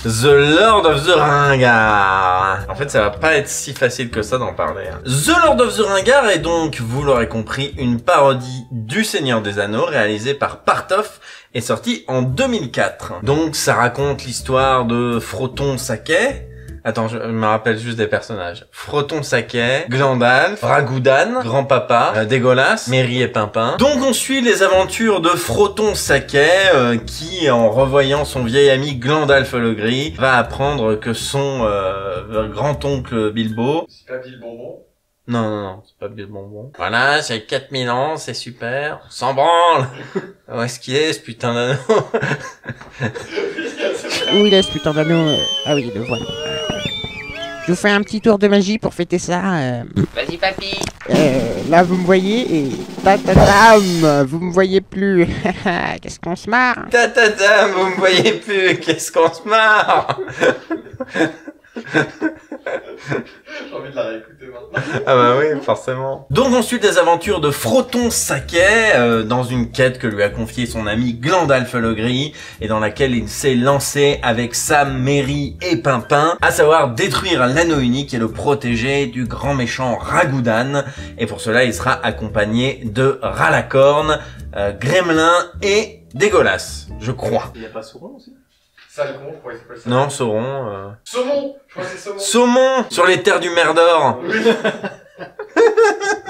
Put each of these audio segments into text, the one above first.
The Lord of the Ringard. En fait, ça va pas être si facile que ça d'en parler. The Lord of the Ringard est donc, vous l'aurez compris, une parodie du Seigneur des Anneaux réalisée par Partoff et sortie en 2004. Donc, ça raconte l'histoire de Froton Saquet. Attends, je me rappelle juste des personnages. Froton Saquet, Glandalf, Ragoudan, Grand-Papa, Dégueulasse, Merry et Pimpin. Donc on suit les aventures de Froton Saquet qui, en revoyant son vieil ami Glandalf le Gris, va apprendre que son grand-oncle Bilbo... C'est pas Bilbonbon? Non, c'est pas Bilbonbon. Voilà, c'est 4000 ans, c'est super. On s'en branle. Où est-ce qu'il est, ce putain d'anneau? Où il est, ce putain d'anneau? Ah oui, le voilà. Je vous fais un petit tour de magie pour fêter ça. Vas-y, papy. Là, vous me voyez et... Ta-ta-tam, vous me voyez plus. Qu'est-ce qu'on se marre? Ta-ta-tam, vous me voyez plus, qu'est-ce qu'on se marre? J'ai envie de la réécouter maintenant. Ah bah oui, forcément. Donc on suit des aventures de Froton Saquet dans une quête que lui a confiée son ami Glandalf le Gris et dans laquelle il s'est lancé avec Sam, Merry et Pimpin, à savoir détruire l'anneau unique et le protéger du grand méchant Ragoudan. Et pour cela, il sera accompagné de Ralacorn, Gremlin et Dégueulasse, je crois. Il y a pas Sauron aussi? Salcon, je crois qu'il s'appelle ça. Non, Sauron. Saumon! Je crois que c'est Saumon. Saumon sur les terres du Merdor. Oui.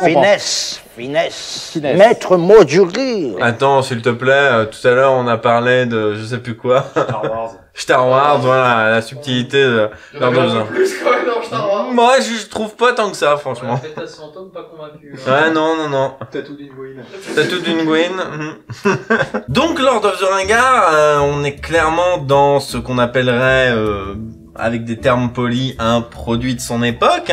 Finesse, finesse, maître mot du rire. Attends, s'il te plaît, tout à l'heure on a parlé de je sais plus quoi. Star Wars. Star Wars, voilà, la subtilité de Il y en a un peu plus quand même dans Star Wars. Moi, je trouve pas tant que ça, franchement. Peut-être fantôme pas convaincu. Ouais, non. Tatou d'une Gwyn. Tatou d'une Gwyn. Donc, Lord of the Ringard, on est clairement dans ce qu'on appellerait, avec des termes polis, un produit de son époque,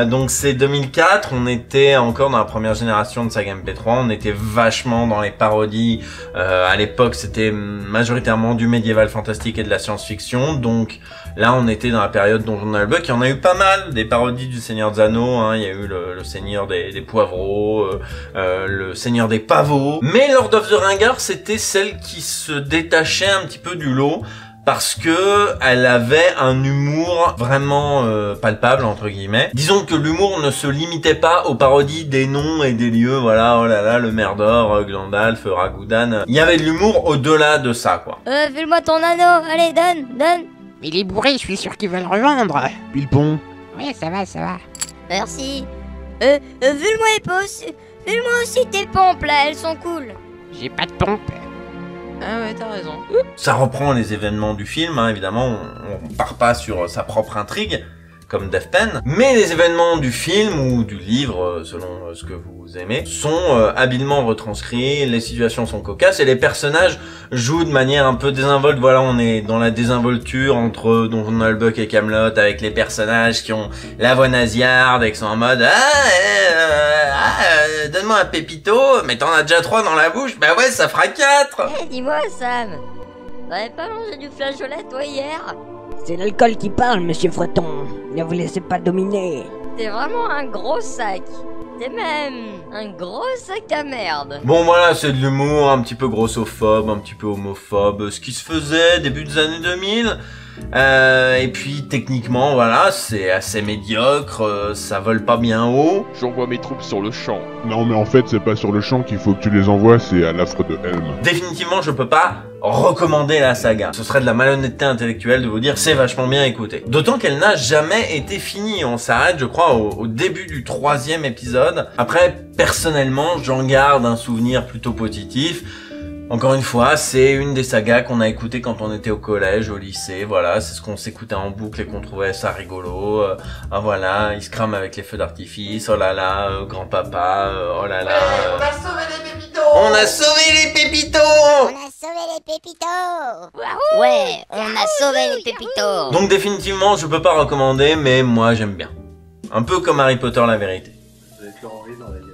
donc c'est 2004, on était encore dans la première génération de saga MP3, on était vachement dans les parodies, à l'époque c'était majoritairement du médiéval fantastique et de la science-fiction, donc là on était dans la période Donjon Buck, il y en a eu pas mal, des parodies du Seigneur des Anneaux, il y a eu le Seigneur des Poivreaux, le Seigneur des Pavots, mais Lord of the Ringard c'était celle qui se détachait un petit peu du lot, parce que elle avait un humour vraiment palpable entre guillemets. Disons que l'humour ne se limitait pas aux parodies des noms et des lieux, voilà, oh là là, le Merdor, Glandalf, Ragoudan. Il y avait de l'humour au-delà de ça, quoi. File-moi ton anneau, allez, donne. Il est bourré, je suis sûr qu'il va le revendre. Bilbon. Ouais, ça va. Merci. File-moi aussi tes pompes là, elles sont cool. J'ai pas de pompe. Ah ouais, t'as raison. Ça reprend les événements du film, évidemment, on part pas sur sa propre intrigue, comme Death Pen, mais les événements du film ou du livre, selon ce que vous aimez, sont habilement retranscrits, les situations sont cocasses et les personnages jouent de manière un peu désinvolte. Voilà, on est dans la désinvolture entre Donjon Buck et Camelot, avec les personnages qui ont la voix nasillarde et qui sont en mode donne-moi un pépito, mais t'en as déjà 3 dans la bouche, bah ouais, ça fera 4. Dis-moi Sam, t'avais pas mangé du flageolet toi hier? C'est l'alcool qui parle, monsieur Froton. Ne vous laissez pas dominer. T'es vraiment un gros sac. T'es même un gros sac à merde. Bon voilà, c'est de l'humour un petit peu grossophobe, un petit peu homophobe, ce qui se faisait début des années 2000. Et puis techniquement voilà, c'est assez médiocre, ça vole pas bien haut. J'envoie mes troupes sur le champ. Non mais en fait c'est pas sur le champ qu'il faut que tu les envoies, c'est à l'affre de Helm. Définitivement je peux pas recommander la saga. Ce serait de la malhonnêteté intellectuelle de vous dire c'est vachement bien écouté. D'autant qu'elle n'a jamais été finie, on s'arrête je crois au début du 3e épisode. Après personnellement j'en garde un souvenir plutôt positif. Encore une fois, c'est une des sagas qu'on a écoutées quand on était au collège, au lycée, voilà, c'est ce qu'on s'écoutait en boucle et qu'on trouvait ça rigolo. Voilà, il se crame avec les feux d'artifice, oh là là, grand-papa, oh là là. On a sauvé les pépitos! On a sauvé les pépitos! On a sauvé les pépitos. Ouais, on a sauvé les pépitos. Donc définitivement, je peux pas recommander, mais moi j'aime bien. Un peu comme Harry Potter la vérité. Avec leur envie dans la gueule.